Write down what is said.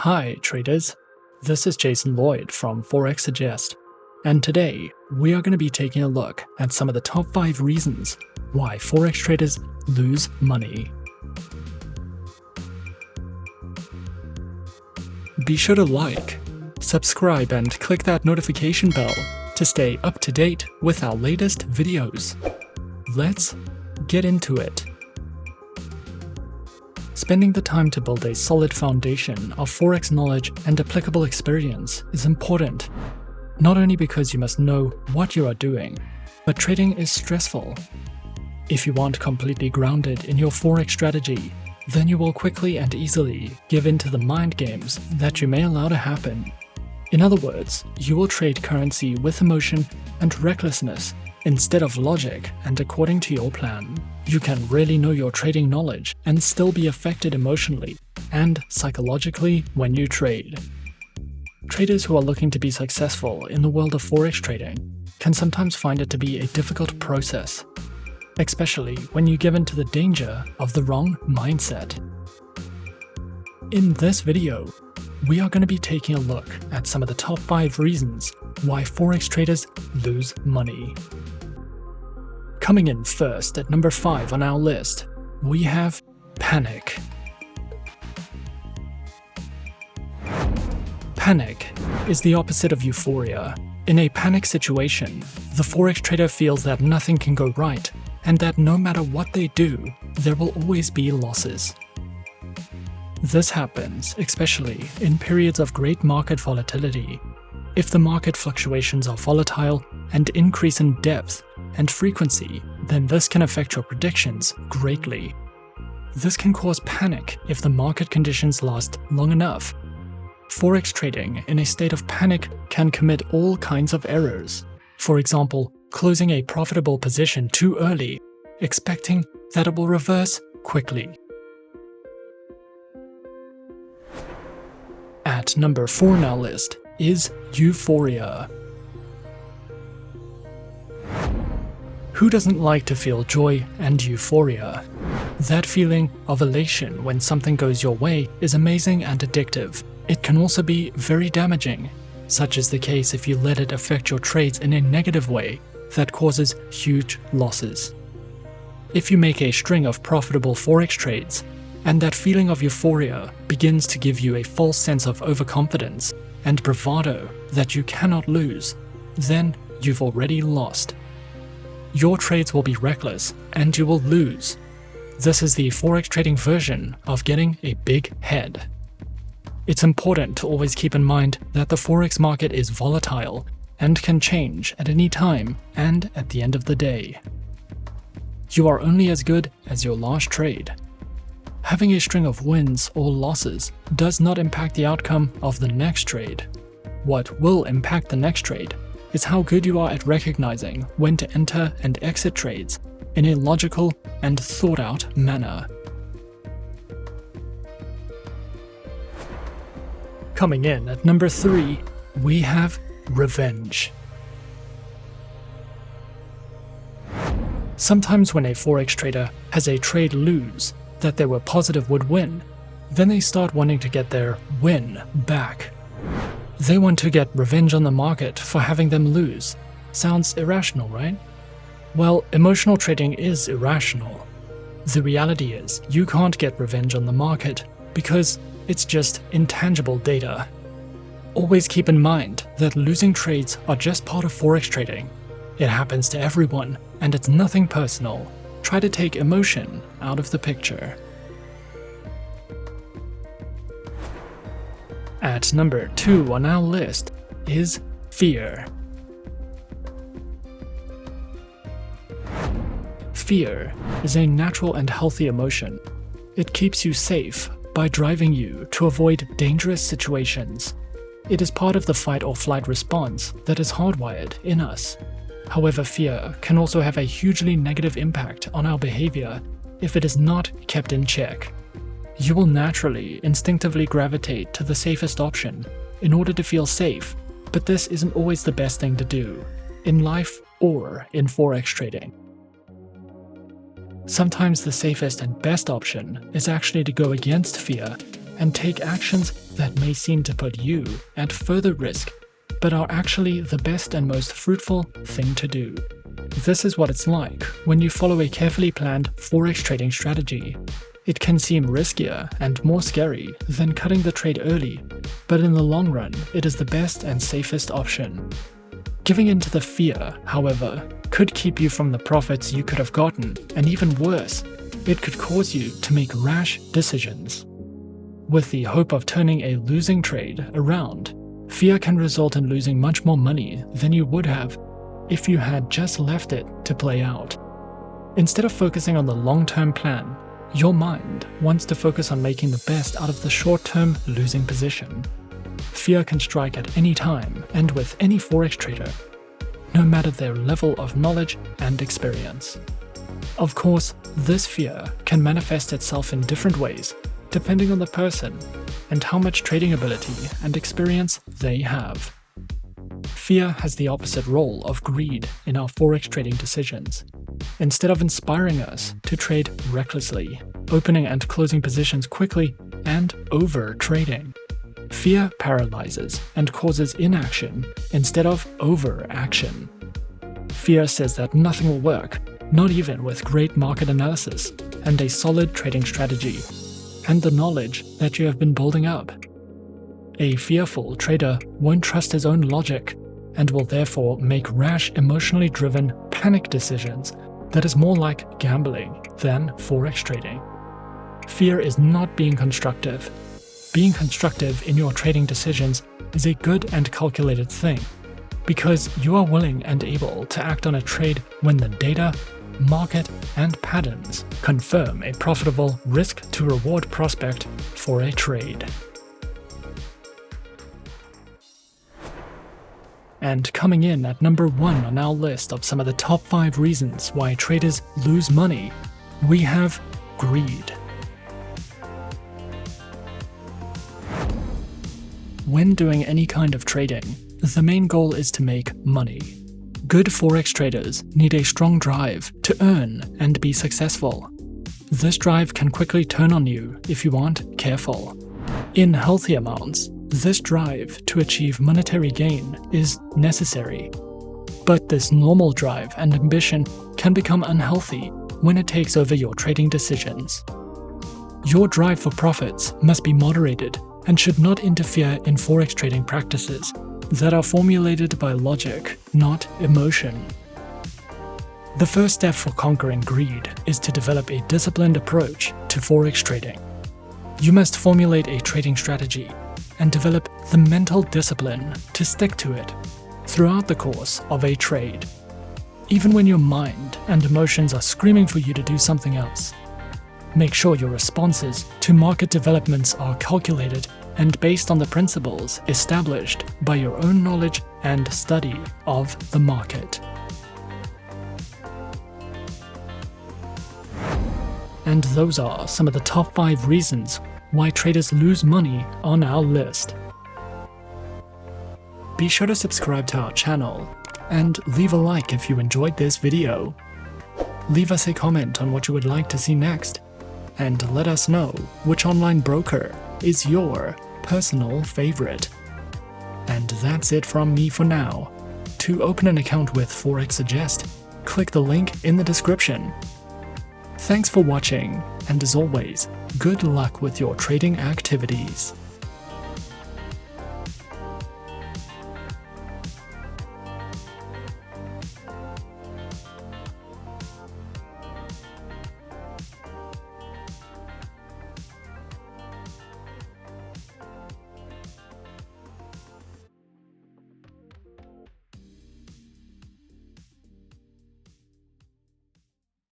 Hi traders, this is Jason Lloyd from Forexsuggest, and today we are going to be taking a look at some of the top 5 reasons why Forex traders lose money. Be sure to like, subscribe and click that notification bell to stay up to date with our latest videos. Let's get into it. Spending the time to build a solid foundation of Forex knowledge and applicable experience is important, not only because you must know what you are doing, but trading is stressful. If you aren't completely grounded in your Forex strategy, then you will quickly and easily give in to the mind games that you may allow to happen. In other words, you will trade currency with emotion and recklessness instead of logic and according to your plan. You can really know your trading knowledge and still be affected emotionally and psychologically when you trade. Traders who are looking to be successful in the world of Forex trading can sometimes find it to be a difficult process, especially when you give in to the danger of the wrong mindset. In this video, we are going to be taking a look at some of the top 5 reasons why Forex traders lose money. Coming in first at number 5 on our list, we have panic. Panic is the opposite of euphoria. In a panic situation, the Forex trader feels that nothing can go right and that no matter what they do, there will always be losses. This happens especially in periods of great market volatility. If the market fluctuations are volatile and increase in depth and frequency, then this can affect your predictions greatly. This can cause panic if the market conditions last long enough. Forex trading in a state of panic can commit all kinds of errors. For example, closing a profitable position too early, expecting that it will reverse quickly. At number 4 on our list is Euphoria. Who doesn't like to feel joy and euphoria? That feeling of elation when something goes your way is amazing and addictive. It can also be very damaging. Such is the case if you let it affect your trades in a negative way that causes huge losses. If you make a string of profitable Forex trades, and that feeling of euphoria begins to give you a false sense of overconfidence and bravado that you cannot lose, then you've already lost. Your trades will be reckless and you will lose. This is the Forex trading version of getting a big head. It's important to always keep in mind that the Forex market is volatile and can change at any time and at the end of the day. You are only as good as your last trade. Having a string of wins or losses does not impact the outcome of the next trade. What will impact the next trade is how good you are at recognizing when to enter and exit trades in a logical and thought-out manner. Coming in at number 3, we have revenge. Sometimes when a Forex trader has a trade lose that they were positive would win, then they start wanting to get their win back. They want to get revenge on the market for having them lose. Sounds irrational, right? Well, emotional trading is irrational. The reality is, you can't get revenge on the market because it's just intangible data. Always keep in mind that losing trades are just part of Forex trading. It happens to everyone, and it's nothing personal. Try to take emotion out of the picture. At number 2 on our list is fear. Fear is a natural and healthy emotion. It keeps you safe by driving you to avoid dangerous situations. It is part of the fight or flight response that is hardwired in us. However, fear can also have a hugely negative impact on our behavior if it is not kept in check. You will naturally, instinctively gravitate to the safest option in order to feel safe, but this isn't always the best thing to do, in life or in Forex trading. Sometimes the safest and best option is actually to go against fear and take actions that may seem to put you at further risk, but are actually the best and most fruitful thing to do. This is what it's like when you follow a carefully planned Forex trading strategy. It can seem riskier and more scary than cutting the trade early, but in the long run, it is the best and safest option. Giving in to the fear, however, could keep you from the profits you could have gotten, and even worse, it could cause you to make rash decisions. With the hope of turning a losing trade around, fear can result in losing much more money than you would have if you had just left it to play out. Instead of focusing on the long-term plan, your mind wants to focus on making the best out of the short-term losing position. Fear can strike at any time and with any Forex trader, no matter their level of knowledge and experience. Of course, this fear can manifest itself in different ways, depending on the person and how much trading ability and experience they have. Fear has the opposite role of greed in our Forex trading decisions. Instead of inspiring us to trade recklessly, opening and closing positions quickly, and over-trading, fear paralyzes and causes inaction instead of overaction. Fear says that nothing will work, not even with great market analysis and a solid trading strategy, and the knowledge that you have been building up. A fearful trader won't trust his own logic and will therefore make rash, emotionally driven panic decisions that is more like gambling than Forex trading. Fear is not being constructive. Being constructive in your trading decisions is a good and calculated thing, because you are willing and able to act on a trade when the data, market, and patterns confirm a profitable risk-to-reward prospect for a trade. And coming in at number 1 on our list of some of the top 5 reasons why traders lose money, we have greed. When doing any kind of trading, the main goal is to make money. Good Forex traders need a strong drive to earn and be successful. This drive can quickly turn on you if you aren't careful. In healthy amounts, this drive to achieve monetary gain is necessary. But this normal drive and ambition can become unhealthy when it takes over your trading decisions. Your drive for profits must be moderated and should not interfere in Forex trading practices that are formulated by logic, not emotion. The first step for conquering greed is to develop a disciplined approach to Forex trading. You must formulate a trading strategy and develop the mental discipline to stick to it throughout the course of a trade, even when your mind and emotions are screaming for you to do something else. Make sure your responses to market developments are calculated and based on the principles established by your own knowledge and study of the market. And those are some of the top 5 reasons why traders lose money on our list. Be sure to subscribe to our channel and leave a like if you enjoyed this video. Leave us a comment on what you would like to see next, and let us know which online broker is your personal favorite. And that's it from me for now. To open an account with Forexsuggest, click the link in the description. Thanks for watching, and as always, good luck with your trading activities.